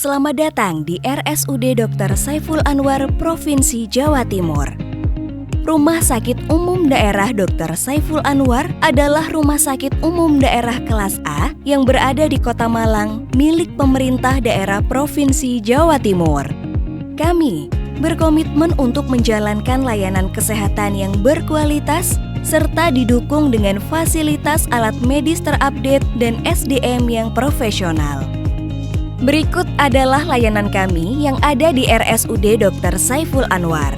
Selamat datang di RSUD Dr. Saiful Anwar, Provinsi Jawa Timur. Rumah Sakit Umum Daerah Dr. Saiful Anwar adalah rumah sakit umum daerah kelas A yang berada di Kota Malang, milik pemerintah daerah Provinsi Jawa Timur. Kami berkomitmen untuk menjalankan layanan kesehatan yang berkualitas serta didukung dengan fasilitas alat medis terupdate dan SDM yang profesional. Berikut adalah layanan kami yang ada di RSUD Dr. Saiful Anwar.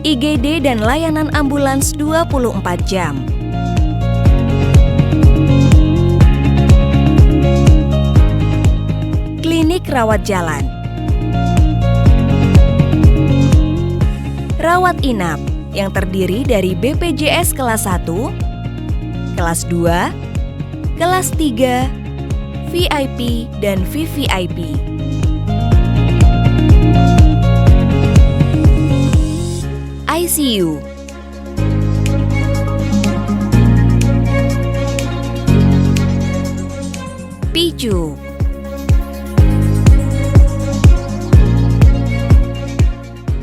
IGD dan layanan ambulans 24 jam. Klinik rawat jalan. Rawat inap yang terdiri dari BPJS kelas 1, kelas 2, kelas 3, VIP dan VVIP. ICU. PICU.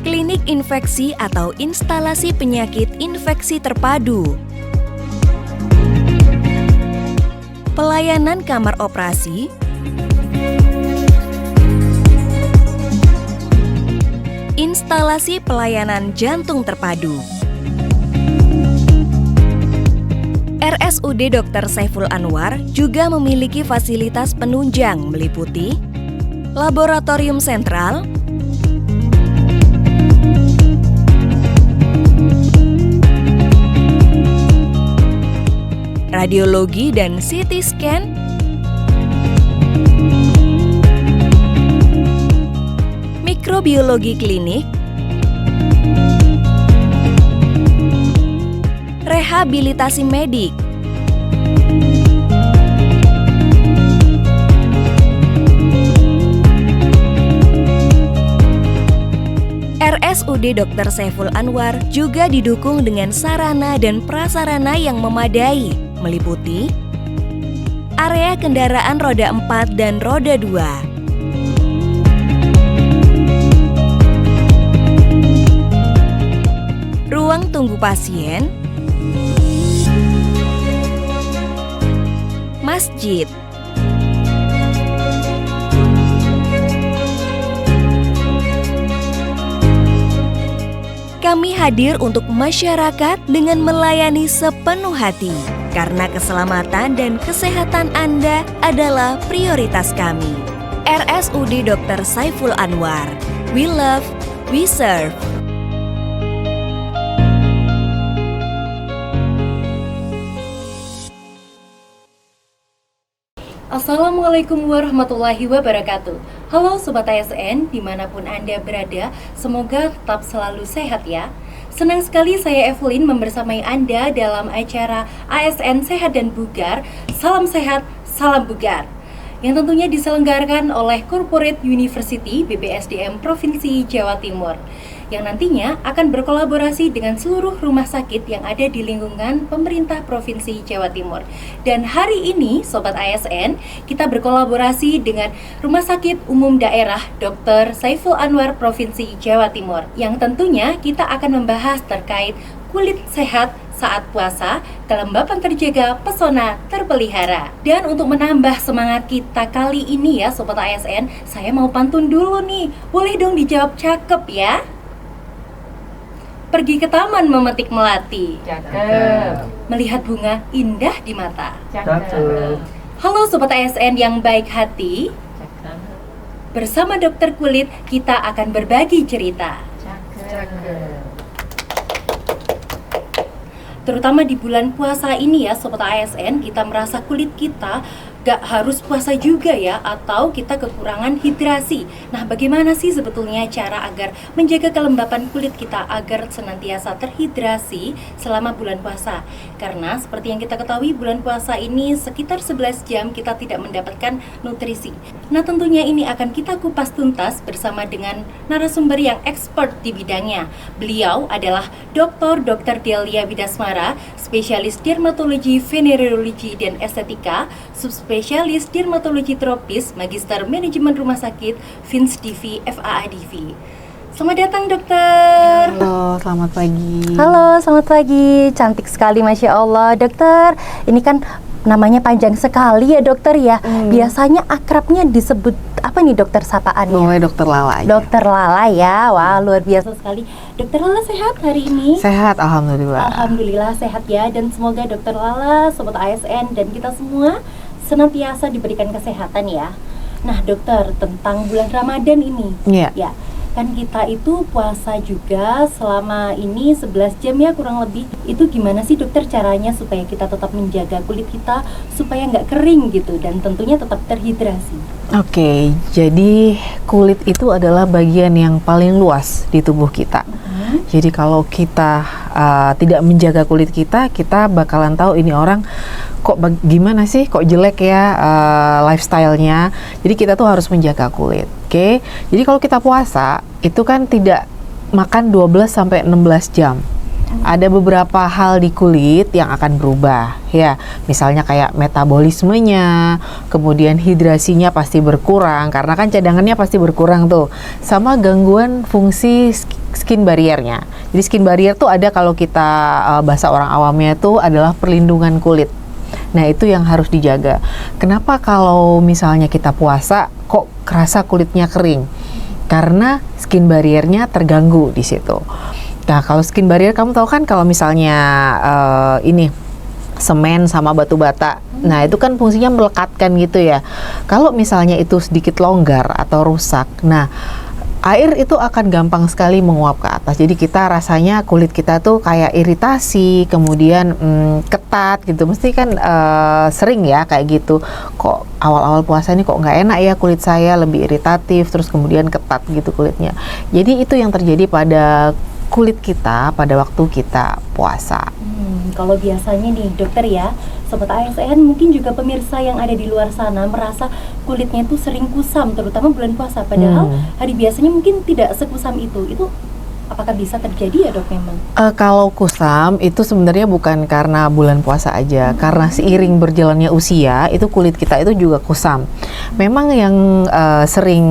Klinik infeksi atau instalasi penyakit infeksi terpadu. Pelayanan kamar operasi, instalasi pelayanan jantung terpadu. RSUD Dr. Saiful Anwar juga memiliki fasilitas penunjang meliputi laboratorium sentral, radiologi dan CT scan, mikrobiologi klinik, rehabilitasi medik, RSUD Dr. Saiful Anwar juga didukung dengan sarana dan prasarana yang memadai, meliputi area kendaraan roda 4 dan roda 2, ruang tunggu pasien, masjid, kami hadir untuk masyarakat dengan melayani sepenuh hati, karena keselamatan dan kesehatan Anda adalah prioritas kami. RSUD Dr. Saiful Anwar. We love, we serve. Assalamualaikum warahmatullahi wabarakatuh. Halo Sobat ASN, dimanapun Anda berada, semoga tetap selalu sehat ya. Senang sekali saya Evelyn membersamai Anda dalam acara ASN Sehat dan Bugar, Salam Sehat, Salam Bugar, yang tentunya diselenggarakan oleh Corporate University BPSDM Provinsi Jawa Timur, yang nantinya akan berkolaborasi dengan seluruh rumah sakit yang ada di lingkungan pemerintah Provinsi Jawa Timur. Dan hari ini, Sobat ASN, kita berkolaborasi dengan Rumah Sakit Umum Daerah Dr. Saiful Anwar Provinsi Jawa Timur, yang tentunya kita akan membahas terkait kulit sehat saat puasa, kelembapan terjaga, pesona terpelihara. Dan untuk menambah semangat kita kali ini ya Sobat ASN, saya mau pantun dulu nih. Boleh dong dijawab cakep ya? Pergi ke taman memetik melati. Cakep. Melihat bunga indah di mata. Cakep. Halo Sobat ASN yang baik hati. Cakep. Bersama dokter kulit kita akan berbagi cerita. Cakep. Terutama di bulan puasa ini ya Sobat ASN, kita merasa kulit kita gak harus puasa juga ya, atau kita kekurangan hidrasi. Nah, bagaimana sih sebetulnya cara agar menjaga kelembapan kulit kita agar senantiasa terhidrasi selama bulan puasa? Karena seperti yang kita ketahui, bulan puasa ini sekitar 11 jam kita tidak mendapatkan nutrisi. Nah, tentunya ini akan kita kupas tuntas bersama dengan narasumber yang expert di bidangnya. Beliau adalah Dr. Delia Widasmara, spesialis dermatologi, venerologi, dan estetika, subspesialis spesialis dermatologi tropis, Magister Manajemen Rumah Sakit Fins Divi FAADV. Selamat datang dokter. Halo, selamat pagi. Halo, selamat pagi. Cantik sekali, Masya Allah. Dokter, ini kan namanya panjang sekali ya dokter ya. Biasanya akrabnya disebut apa nih dokter sapaannya? Boleh dokter Lala aja. Dokter Lala ya, wah luar biasa sekali. Dokter Lala sehat hari ini? Sehat, alhamdulillah. Alhamdulillah sehat ya, dan semoga dokter Lala, sobat ASN, dan kita semua senantiasa diberikan kesehatan ya. Nah dokter, tentang bulan Ramadan ini, Iya. ya kan kita itu puasa juga selama ini 11 jam ya kurang lebih. Itu gimana sih dokter caranya supaya kita tetap menjaga kulit kita supaya nggak kering gitu, dan tentunya tetap terhidrasi? Oke, jadi kulit itu adalah bagian yang paling luas di tubuh kita. Jadi kalau kita tidak menjaga kulit kita, kita bakalan tahu ini orang kok gimana sih, kok jelek ya lifestyle-nya. Jadi kita tuh harus menjaga kulit. Oke. Jadi kalau kita puasa itu kan tidak makan 12 sampai 16 jam. Ada beberapa hal di kulit yang akan berubah ya, misalnya kayak metabolismenya, kemudian hidrasinya pasti berkurang karena kan cadangannya pasti berkurang tuh, sama gangguan fungsi skin barriernya. Jadi skin barrier tuh ada, kalau kita bahasa orang awamnya tuh adalah perlindungan kulit. Nah itu yang harus dijaga. Kenapa kalau misalnya kita puasa kok kerasa kulitnya kering? Karena skin barriernya terganggu di situ. Nah, kalau skin barrier kamu tahu kan kalau misalnya ini semen sama batu bata. Nah, itu kan fungsinya melekatkan gitu ya. Kalau misalnya itu sedikit longgar atau rusak, nah air itu akan gampang sekali menguap ke atas. Jadi kita rasanya kulit kita tuh kayak iritasi, kemudian ketat gitu. Mesti kan sering ya kayak gitu. Kok awal-awal puasa ini kok nggak enak ya kulit saya, lebih iritatif, terus kemudian ketat gitu kulitnya. Jadi itu yang terjadi pada kulit kita pada waktu kita puasa. Kalau biasanya nih dokter ya, sobat ASN, mungkin juga pemirsa yang ada di luar sana merasa kulitnya itu sering kusam, terutama bulan puasa. Padahal hari biasanya mungkin tidak sekusam itu. Itu apakah bisa terjadi ya dok memang? Kalau kusam itu sebenarnya bukan karena bulan puasa aja, karena seiring berjalannya usia itu kulit kita itu juga kusam. Memang yang sering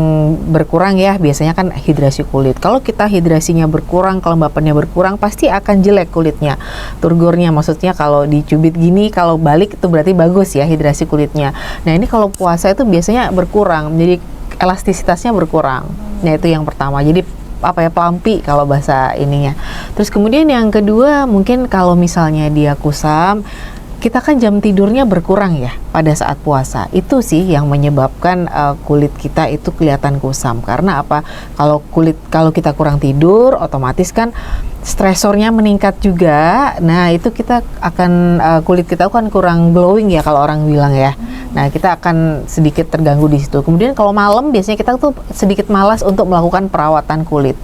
berkurang ya biasanya kan hidrasi kulit. Kalau kita hidrasinya berkurang, kelembapannya berkurang, pasti akan jelek kulitnya. Turgornya maksudnya kalau dicubit gini, kalau balik itu berarti bagus ya hidrasi kulitnya. Nah ini kalau puasa itu biasanya berkurang, jadi elastisitasnya berkurang. Nah itu yang pertama. Jadi pelampi kalau bahasa ininya. Terus kemudian yang kedua, mungkin kalau misalnya dia kusam, kita kan jam tidurnya berkurang ya pada saat puasa. Itu sih yang menyebabkan kulit kita itu kelihatan kusam. Karena apa? Kalau kita kurang tidur, otomatis kan stresornya meningkat juga. Nah itu kita akan kulit kita kan kurang glowing ya kalau orang bilang ya. Nah kita akan sedikit terganggu di situ. Kemudian kalau malam biasanya kita tuh sedikit malas untuk melakukan perawatan kulit.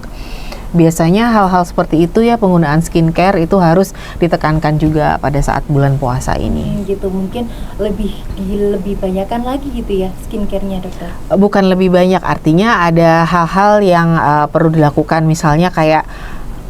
Biasanya hal-hal seperti itu ya, penggunaan skincare itu harus ditekankan juga pada saat bulan puasa ini. Gitu, mungkin lebih banyakan lagi gitu ya skincare-nya dokter? Bukan lebih banyak, artinya ada hal-hal yang perlu dilakukan, misalnya kayak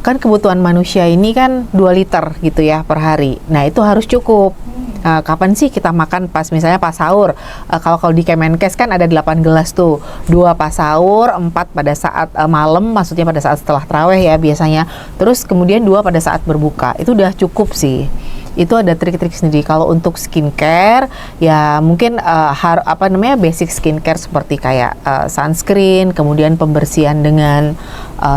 kan kebutuhan manusia ini kan 2 liter gitu ya per hari. Nah itu harus cukup. Kapan sih kita makan misalnya pas sahur? Kalau di Kemenkes kan ada 8 gelas tuh, 2 pas sahur, 4 pada saat malam, maksudnya pada saat setelah taraweh ya biasanya. Terus kemudian 2 pada saat berbuka. Itu udah cukup sih. Itu ada trik-trik sendiri. Kalau untuk skincare ya mungkin basic skincare seperti kayak sunscreen, kemudian pembersihan dengan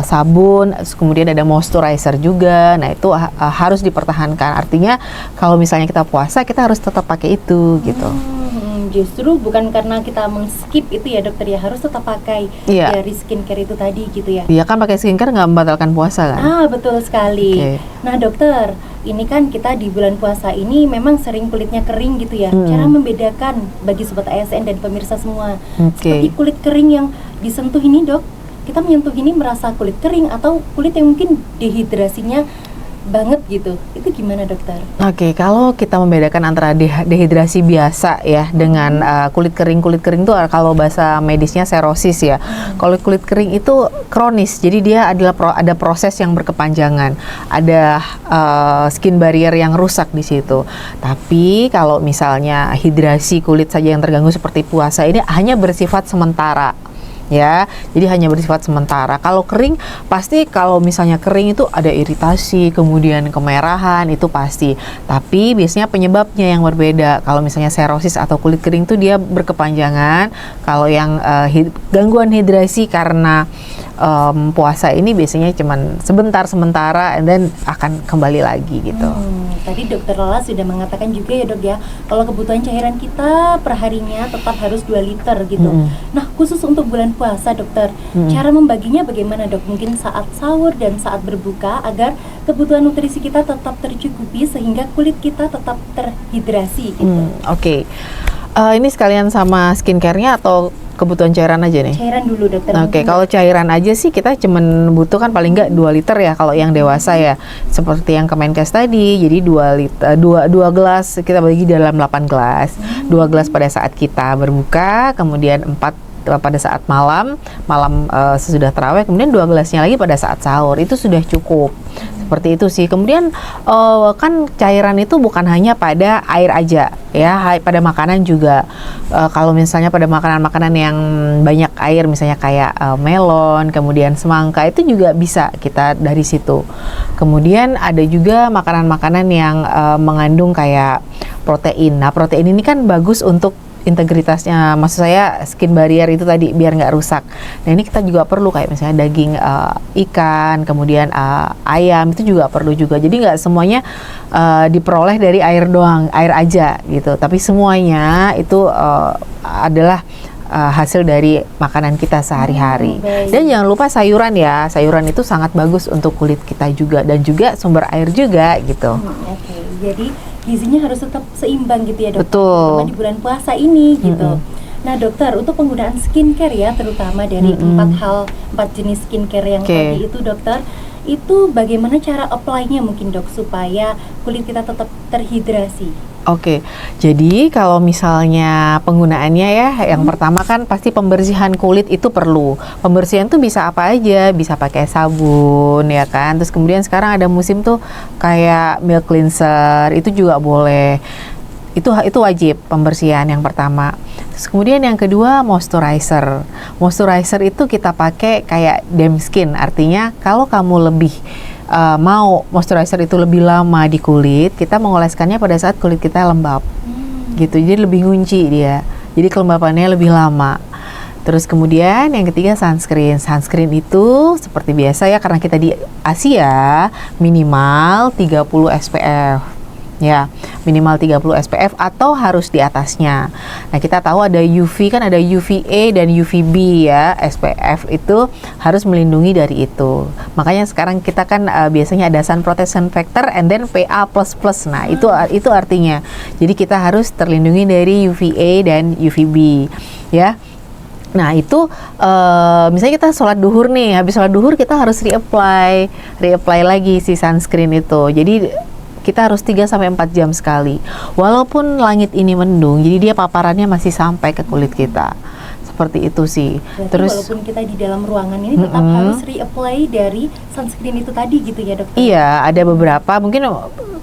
sabun, kemudian ada moisturizer juga. Nah itu harus dipertahankan. Artinya kalau misalnya kita puasa, kita harus tetap pakai itu gitu. Justru bukan karena kita men-skip itu ya dokter ya, harus tetap pakai dari skincare itu tadi gitu ya. Iya kan, pakai skincare nggak membatalkan puasa kan? Betul sekali. Okay. Nah dokter, ini kan kita di bulan puasa ini memang sering kulitnya kering gitu ya. Cara membedakan bagi sobat ASN dan pemirsa semua, seperti kulit kering yang disentuh ini dok, kita menyentuh ini merasa kulit kering, atau kulit yang mungkin dehidrasinya banget gitu. Itu gimana dokter? Oke, kalau kita membedakan antara dehidrasi biasa ya dengan kulit kering tuh kalau bahasa medisnya serosis ya. Kalau kulit kering itu kronis, jadi dia adalah ada proses yang berkepanjangan, ada skin barrier yang rusak di situ. Tapi kalau misalnya hidrasi kulit saja yang terganggu seperti puasa ini hanya bersifat sementara. Ya, jadi hanya bersifat sementara. Kalau kering, pasti kalau misalnya kering itu ada iritasi, kemudian kemerahan, itu pasti. Tapi biasanya penyebabnya yang berbeda. Kalau misalnya serosis atau kulit kering itu dia berkepanjangan. Kalau yang gangguan hidrasi karena puasa ini biasanya cuman sementara, and then akan kembali lagi gitu. Tadi dokter Lala sudah mengatakan juga ya dok ya, kalau kebutuhan cairan kita perharinya tetap harus 2 liter gitu. Nah khusus untuk bulan puasa dokter, cara membaginya bagaimana dok? Mungkin saat sahur dan saat berbuka agar kebutuhan nutrisi kita tetap tercukupi sehingga kulit kita tetap terhidrasi gitu. Oke. Ini sekalian sama skincare-nya atau kebutuhan cairan aja nih? Cairan dulu dokter. Oke, kalau cairan aja sih kita cuman butuhkan paling nggak 2 liter ya kalau yang dewasa ya. Seperti yang Kemenkes tadi, jadi 2 liter, 2 gelas kita bagi dalam 8 gelas. 2 gelas pada saat kita berbuka, kemudian 4 pada saat malam sesudah tarawih, kemudian 2 gelasnya lagi pada saat sahur. Itu sudah cukup. Seperti itu sih. Kemudian kan cairan itu bukan hanya pada air aja ya, pada makanan juga. Kalau misalnya pada makanan-makanan yang banyak air, misalnya kayak melon, kemudian semangka, itu juga bisa kita dari situ. Kemudian ada juga makanan-makanan yang mengandung kayak protein. Nah, protein ini kan bagus untuk integritasnya, maksud saya skin barrier itu tadi biar nggak rusak. Nah ini kita juga perlu kayak misalnya daging ikan, kemudian ayam itu juga perlu juga. Jadi nggak semuanya diperoleh dari air doang, air aja gitu. Tapi semuanya itu adalah hasil dari makanan kita sehari-hari. Dan jangan lupa sayuran ya, sayuran itu sangat bagus untuk kulit kita juga dan juga sumber air juga gitu. Oke. Jadi gizinya harus tetap seimbang gitu ya dokter. Betul. Terutama di bulan puasa ini gitu. Nah dokter, untuk penggunaan skincare ya, terutama dari 4 jenis skincare yang tadi itu dokter, itu bagaimana cara apply-nya mungkin dok supaya kulit kita tetap terhidrasi? Oke, jadi kalau misalnya penggunaannya ya, yang pertama kan pasti pembersihan kulit itu perlu. Pembersihan tuh bisa apa aja, bisa pakai sabun ya kan. Terus kemudian sekarang ada musim tuh kayak milk cleanser, itu juga boleh. Itu wajib pembersihan yang pertama. Terus kemudian yang kedua moisturizer. Moisturizer itu kita pakai kayak damp skin, artinya kalau kamu lebih mau moisturizer itu lebih lama di kulit, kita mengoleskannya pada saat kulit kita lembab gitu, jadi lebih ngunci dia, jadi kelembapannya lebih lama. Terus kemudian yang ketiga sunscreen. Sunscreen itu seperti biasa ya, karena kita di Asia minimal 30 SPF ya, minimal 30 SPF atau harus di atasnya. Nah kita tahu ada UV, kan ada UVA dan UVB ya. SPF itu harus melindungi dari itu. Makanya sekarang kita kan biasanya ada sun protection factor and then PA++. Nah itu artinya, jadi kita harus terlindungi dari UVA dan UVB ya. Nah itu misalnya kita sholat duhur nih, habis sholat duhur kita harus reapply lagi si sunscreen itu. Jadi kita harus 3-4 jam sekali. Walaupun langit ini mendung, jadi dia paparannya masih sampai ke kulit kita. Seperti itu sih. Berarti terus walaupun kita di dalam ruangan ini tetap harus reapply dari sunscreen itu tadi gitu ya dokter? Iya, ada beberapa. Mungkin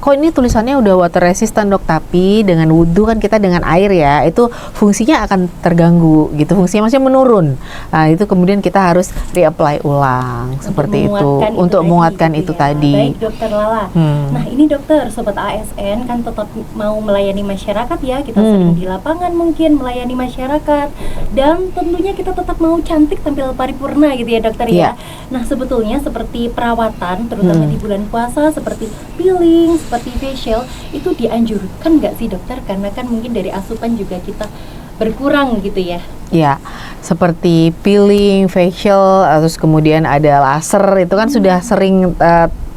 kok ini tulisannya udah water resistant dok, tapi dengan wudhu kan kita dengan air ya, itu fungsinya akan terganggu gitu, fungsinya masih menurun. Nah itu kemudian kita harus reapply ulang seperti itu untuk menguatkan itu tadi. Baik dokter Lala. Nah ini dokter, sobat ASN kan tetap mau melayani masyarakat ya, kita sering di lapangan mungkin melayani masyarakat, dan tentunya kita tetap mau cantik tampil paripurna gitu ya dokter ya. Nah sebetulnya seperti perawatan terutama di bulan puasa seperti peeling, seperti facial, itu dianjurkan nggak sih dokter? Karena kan mungkin dari asupan juga kita berkurang gitu ya. Ya, seperti peeling, facial, terus kemudian ada laser, itu kan sudah sering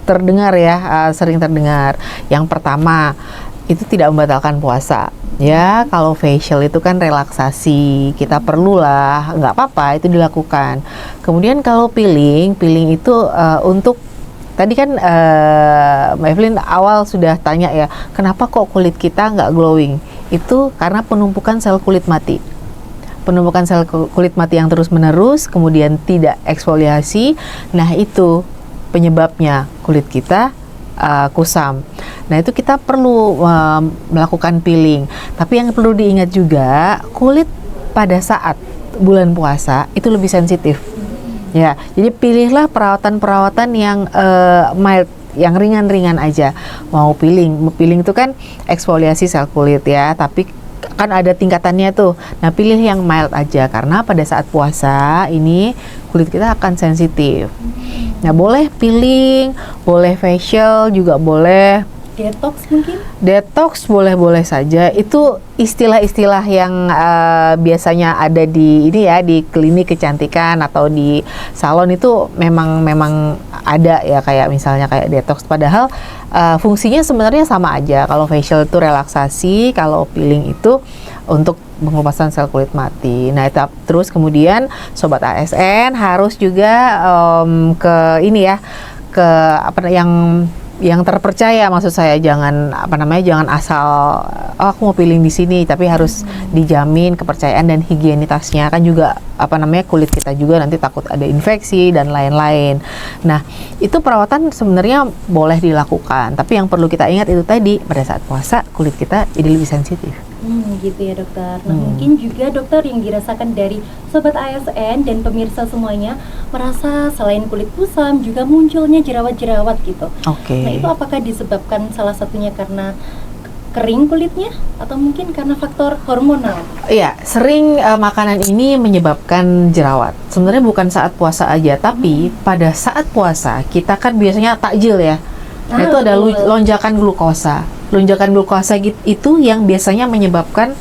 terdengar ya, sering terdengar. Yang pertama, itu tidak membatalkan puasa. Ya, kalau facial itu kan relaksasi, kita perlulah, nggak apa-apa itu dilakukan. Kemudian kalau peeling itu untuk tadi kan Mbak Evelyn awal sudah tanya ya, kenapa kok kulit kita nggak glowing? Itu karena penumpukan sel kulit mati. Penumpukan sel kulit mati yang terus-menerus, kemudian tidak eksfoliasi. Nah, itu penyebabnya kulit kita kusam. Nah, itu kita perlu melakukan peeling. Tapi yang perlu diingat juga, kulit pada saat bulan puasa itu lebih sensitif. Ya, jadi pilihlah perawatan-perawatan yang mild, yang ringan-ringan aja. Mau peeling itu kan eksfoliasi sel kulit ya, tapi kan ada tingkatannya tuh. Nah, pilih yang mild aja karena pada saat puasa ini kulit kita akan sensitif. Nah, boleh peeling, boleh facial juga boleh. Detox mungkin? Detox boleh-boleh saja. Itu istilah-istilah yang biasanya ada di ini ya, di klinik kecantikan atau di salon itu memang ada ya, kayak misalnya kayak detox. Padahal fungsinya sebenarnya sama aja. Kalau facial itu relaksasi, kalau peeling itu untuk pengelupasan sel kulit mati. Nah, itu terus kemudian sobat ASN harus juga ke ini ya, ke yang terpercaya, maksud saya, jangan jangan asal aku mau peeling di sini, tapi harus dijamin kepercayaan dan higienitasnya, kan juga kulit kita juga nanti takut ada infeksi dan lain-lain. Nah, itu perawatan sebenarnya boleh dilakukan, tapi yang perlu kita ingat itu tadi, pada saat puasa kulit kita jadi lebih sensitif. Gitu ya dokter. Nah, mungkin juga dokter yang dirasakan dari sobat ASN dan pemirsa semuanya merasa selain kulit kusam juga munculnya jerawat-jerawat gitu. Oke. Nah, itu apakah disebabkan salah satunya karena kering kulitnya atau mungkin karena faktor hormonal? Iya, sering makanan ini menyebabkan jerawat. Sebenarnya bukan saat puasa aja, tapi pada saat puasa kita kan biasanya takjil ya. Nah, itu ada lonjakan glukosa. Lonjakan glukosa itu yang biasanya menyebabkan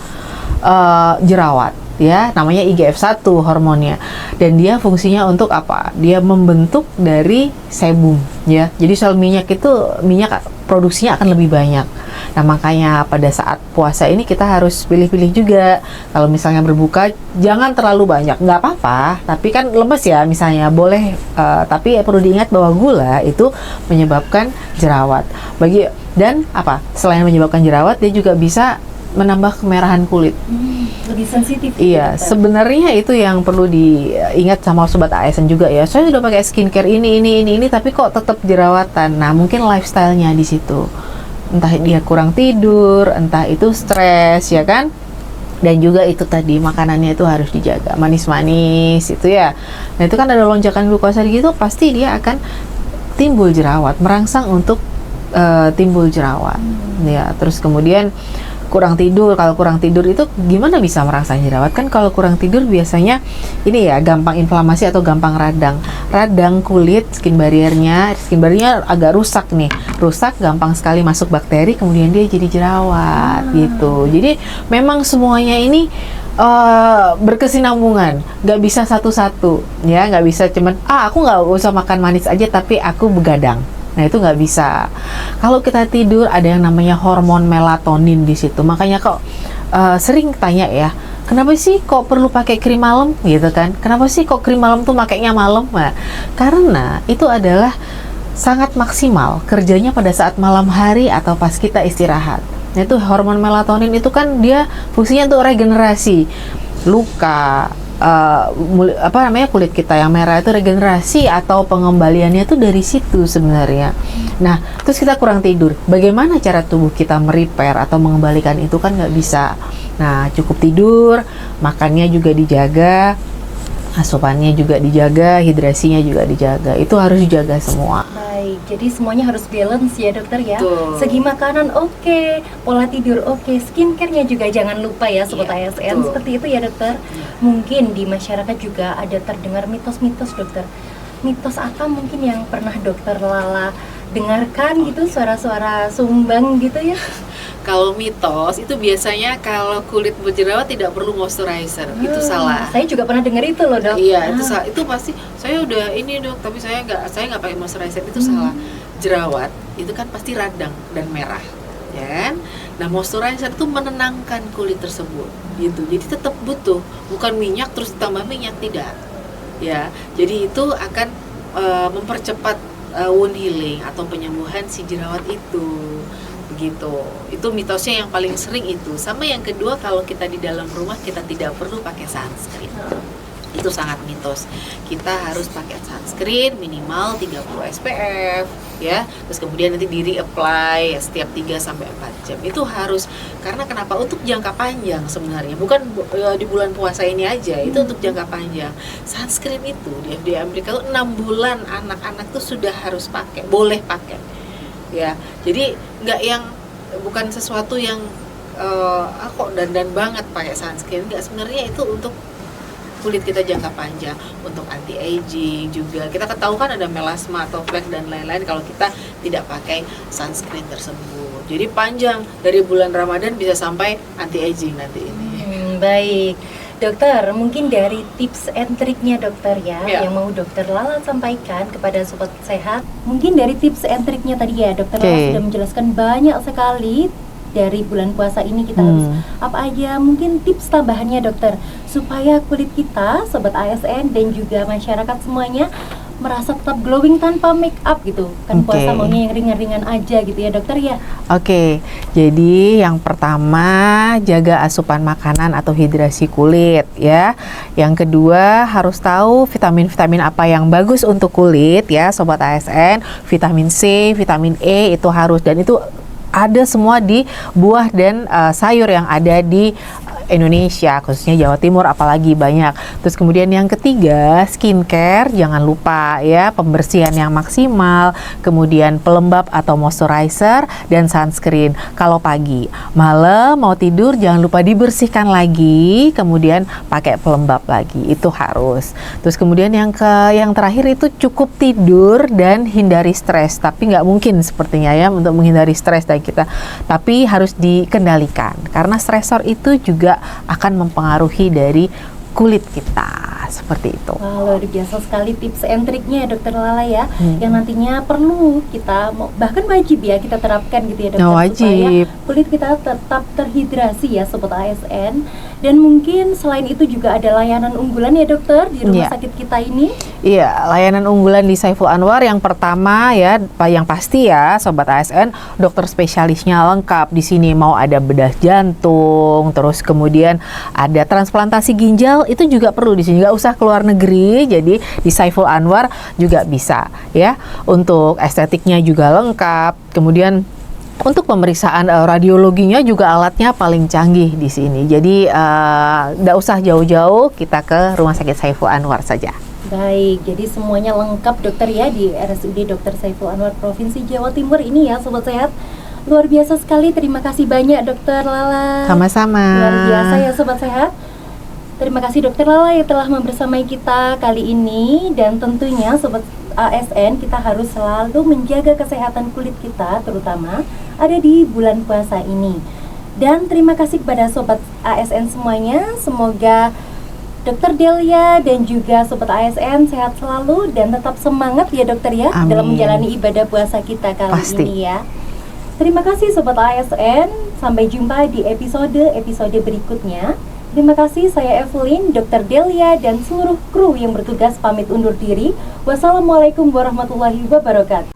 jerawat ya, namanya IGF-1 hormonnya. Dan dia fungsinya untuk apa? Dia membentuk dari sebum ya. Jadi sel minyak produksinya akan lebih banyak. Nah, makanya pada saat puasa ini kita harus pilih-pilih juga. Kalau misalnya berbuka jangan terlalu banyak, nggak apa-apa, tapi kan lemes ya misalnya, boleh, tapi perlu diingat bahwa gula itu menyebabkan jerawat. Dan selain menyebabkan jerawat, dia juga bisa menambah kemerahan kulit. Lebih sensitif. Iya, sebenarnya itu yang perlu diingat sama sobat ASN juga ya. Saya sudah pakai skincare ini, tapi kok tetap jerawatan. Nah, mungkin lifestyle-nya di situ. Entah dia kurang tidur, entah itu stres ya kan. Dan juga itu tadi makanannya itu harus dijaga, manis-manis itu ya. Nah, itu kan ada lonjakan glukosa gitu, pasti dia akan timbul jerawat, merangsang untuk timbul jerawat. Ya, terus kemudian kurang tidur. Kalau kurang tidur itu gimana bisa merangsang jerawat? Kan kalau kurang tidur biasanya ini ya, gampang inflamasi atau gampang radang kulit, skin barriernya agak rusak nih, gampang sekali masuk bakteri, kemudian dia jadi jerawat gitu. Jadi memang semuanya ini berkesinambungan, nggak bisa satu-satu ya, nggak bisa cuman aku nggak usah makan manis aja tapi aku begadang. Nah, itu nggak bisa. Kalau kita tidur ada yang namanya hormon melatonin di situ. Makanya kok sering tanya ya, kenapa sih kok perlu pakai krim malam gitu kan? Kenapa sih kok krim malam tuh makainya malam? Nah, karena itu adalah sangat maksimal kerjanya pada saat malam hari atau pas kita istirahat. Nah, itu hormon melatonin itu kan dia fungsinya untuk regenerasi luka. Kulit kita yang merah itu regenerasi atau pengembaliannya itu dari situ sebenarnya. Nah, terus kita kurang tidur, bagaimana cara tubuh kita merepair atau mengembalikan itu? Kan nggak bisa. Nah, cukup tidur, makannya juga dijaga, asupannya juga dijaga, hidrasinya juga dijaga. Itu harus dijaga semua. Baik, jadi semuanya harus balance ya dokter ya. Betul. Segi makanan oke, pola tidur oke, skincare-nya juga jangan lupa ya sobat ASN. Betul. Seperti itu ya dokter. Mungkin di masyarakat juga ada terdengar mitos-mitos dokter. Mitos apa mungkin yang pernah dokter Lala dengarkan gitu, suara-suara sumbang gitu ya? Kalau mitos itu biasanya kalau kulit berjerawat tidak perlu moisturizer, itu salah. Saya juga pernah dengar itu loh dok. Iya, itu salah. Itu pasti saya udah ini dok, tapi saya nggak pakai moisturizer, itu salah. Jerawat itu kan pasti radang dan merah, ya kan? Nah, moisturizer itu menenangkan kulit tersebut, gitu. Jadi tetap butuh, bukan minyak terus ditambah minyak, tidak. Ya, jadi itu akan mempercepat wound healing atau penyembuhan si jerawat itu. Begitu. Itu mitosnya yang paling sering itu. Sama yang kedua, kalau kita di dalam rumah kita tidak perlu pakai sunscreen. Itu sangat mitos. Kita harus pakai sunscreen minimal 30 SPF ya. Terus kemudian nanti di-reapply setiap 3 sampai 4 jam. Itu harus, karena kenapa? Untuk jangka panjang sebenarnya. Bukan di bulan puasa ini aja, itu untuk jangka panjang. Sunscreen itu di FDA Amerika itu 6 bulan anak-anak tuh sudah harus pakai, boleh pakai. Ya. Jadi nggak yang, bukan sesuatu yang kok dandan banget pakai sunscreen. Nggak, sebenarnya itu untuk kulit kita jangka panjang, untuk anti aging juga. Kita ketahui kan ada melasma atau flek dan lain-lain kalau kita tidak pakai sunscreen tersebut. Jadi panjang, dari bulan Ramadan bisa sampai anti aging nanti ini. Baik, dokter, mungkin dari tips and triknya dokter ya, yang mau dokter Lala sampaikan kepada sobat sehat. Mungkin dari tips and triknya tadi ya, dokter Lala sudah menjelaskan banyak sekali. Dari bulan puasa ini kita harus apa aja, mungkin tips tambahannya dokter, supaya kulit kita, sobat ASN dan juga masyarakat semuanya merasa tetap glowing tanpa make up gitu. Kan puasa maunya yang ringan-ringan aja gitu ya dokter ya. Jadi yang pertama, jaga asupan makanan atau hidrasi kulit ya. Yang kedua, harus tahu vitamin-vitamin apa yang bagus untuk kulit ya sobat ASN. Vitamin C, vitamin E itu harus, dan itu ada semua di buah dan sayur yang ada di Indonesia, khususnya Jawa Timur apalagi banyak. Terus kemudian yang ketiga, skincare, jangan lupa ya, pembersihan yang maksimal, kemudian pelembab atau moisturizer dan sunscreen. Kalau pagi, malam mau tidur jangan lupa dibersihkan lagi, kemudian pakai pelembab lagi, itu harus. Terus kemudian yang terakhir itu cukup tidur dan hindari stres. Tapi nggak mungkin sepertinya ya untuk menghindari stres dari kita, tapi harus dikendalikan karena stresor itu juga akan mempengaruhi dari kulit kita, seperti itu. Luar biasa sekali tips and triknya dokter Lala ya, yang nantinya perlu kita, bahkan wajib ya kita terapkan gitu ya dokter, wajib, supaya kulit kita tetap terhidrasi ya sobat ASN. Dan mungkin selain itu juga ada layanan unggulan ya dokter di rumah sakit kita ini. Iya, layanan unggulan di Saiful Anwar yang pertama ya, yang pasti ya sobat ASN, dokter spesialisnya lengkap di sini. Mau ada bedah jantung, terus kemudian ada transplantasi ginjal, itu juga perlu di sini. Nggak usah keluar negeri, jadi di Saiful Anwar juga bisa ya. Untuk estetiknya juga lengkap. Kemudian untuk pemeriksaan radiologinya juga alatnya paling canggih di sini. Jadi nggak usah jauh-jauh, kita ke Rumah Sakit Saiful Anwar saja. Baik, jadi semuanya lengkap dokter ya di RSUD Dr. Saiful Anwar Provinsi Jawa Timur ini ya sobat sehat. Luar biasa sekali, terima kasih banyak dokter Lala. Sama-sama. Luar biasa ya sobat sehat. Terima kasih dokter Lala yang telah membersamai kita kali ini. Dan tentunya sobat ASN, kita harus selalu menjaga kesehatan kulit kita, terutama ada di bulan puasa ini. Dan terima kasih kepada sobat ASN semuanya. Semoga Dokter Delia dan juga sobat ASN sehat selalu dan tetap semangat ya dokter ya. Amin. Dalam menjalani ibadah puasa kita kali ini ya. Terima kasih sobat ASN. Sampai jumpa di episode berikutnya. Terima kasih, saya Evelyn, Dr. Delia, dan seluruh kru yang bertugas pamit undur diri. Wassalamualaikum warahmatullahi wabarakatuh.